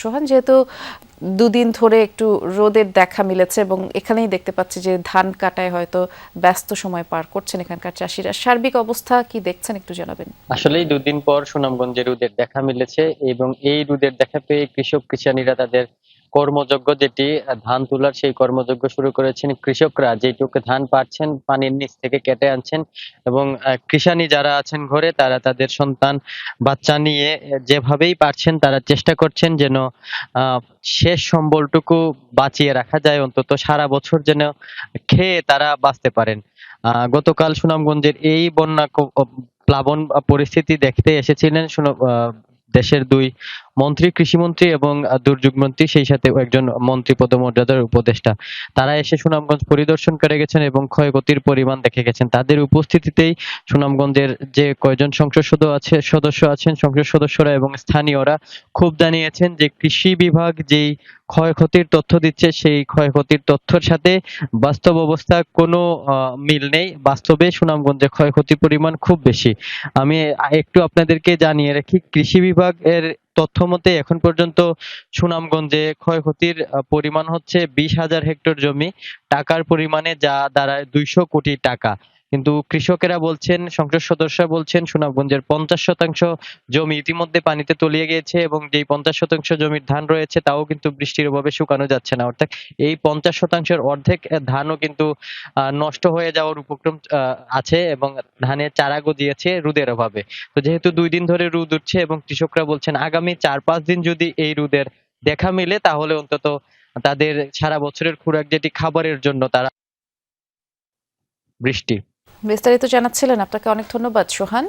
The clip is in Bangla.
সোহান, যেহেতু দুদিন ধরে একটু রোদের দেখা মিলেছে এবং এখানেই দেখতে পাচ্ছি যে ধান কাটায় হয়তো ব্যস্ত সময় পার করছেন এখানকার চাষিরা, সার্বিক অবস্থা কি দেখছেন একটু জানাবেন? আসলেই দুদিন পর সুনামগঞ্জে রোদের দেখা মিলেছে এবং এই রোদের দেখা পেয়ে কৃষক কিষানীরা তাদের কর্মযজ্ঞ যেটি ধান তোলার সেই কর্মযজ্ঞ শুরু করেছেন। কৃষকরা যেটুকু ধান পাচ্ছেন পানির নিচ থেকে কেটে আনছেন এবং কৃষানী যারা আছেন ঘরে তারা তাদের সন্তান বাচ্চা নিয়ে যেভাবেই পারছেন তারা চেষ্টা করছেন যেন আহ শেষ সম্বলটুকু বাঁচিয়ে রাখা যায়, অন্তত সারা বছর যেন খেয়ে তারা বাঁচতে পারেন। গতকাল সুনামগঞ্জের এই প্লাবন পরিস্থিতি দেখতে এসেছিলেন দেশের দুই মন্ত্রী, কৃষিমন্ত্রী এবং দুর্যোগ মন্ত্রী, সেই সাথে একজন মন্ত্রী পদমর্যাদার উপদেষ্টা। তারা এসে সুনামগঞ্জ পরিদর্শন করে গেছেন এবং ক্ষয়ক্ষতির পরিমাণ দেখে গেছেন। তাদের উপস্থিতিতেই সুনামগঞ্জের যে কয়জন সদস্য আছেন, সংসদ সদস্যরা এবং স্থানীয়রা ক্ষোভ জানিয়েছেন যে কৃষি বিভাগ যেই ক্ষয়ক্ষতির তথ্য দিচ্ছে সেই ক্ষয়ক্ষতির তথ্যের সাথে বাস্তব অবস্থা কোনো মিল নেই। বাস্তবে সুনামগঞ্জে ক্ষয়ক্ষতির পরিমাণ খুব বেশি। আমি একটু আপনাদেরকে জানিয়ে রাখি, কৃষি বিভাগ এর তথ্য মতে এখন পর্যন্ত সুনামগঞ্জে ক্ষয়ক্ষতির পরিমাণ হচ্ছে 20,000 হেক্টর জমি, টাকার পরিমাণে যা দাঁড়ায় 200 কোটি টাকা। কিন্তু কৃষকেরা বলছেন, সংসদ সদস্যরা বলছেন সুনামগঞ্জের 50% জমি ইতিমধ্যে পানিতে তলিয়ে গিয়েছে এবং যেই 50% জমির ধান রয়েছে তাও কিন্তু বৃষ্টির অভাবে শুকানো যাচ্ছে না। অর্থাৎ এই 50%-এর অর্ধেক ধানও কিন্তু নষ্ট হয়ে যাওয়ার উপক্রম আছে এবং ধানের চারা গজিয়েছে রোদের অভাবে। তো যেহেতু 2 দিন ধরে রোদ উঠছে এবং কৃষকরা বলছেন আগামী 4-5 দিন যদি এই রোদের দেখা মিলে তাহলে অন্তত তাদের সারা বছরের খোরাক যেটি খাবারের জন্য তারা বৃষ্টি। বিস্তারিত জানাচ্ছিলেন, আপনাকে অনেক ধন্যবাদ সোহান।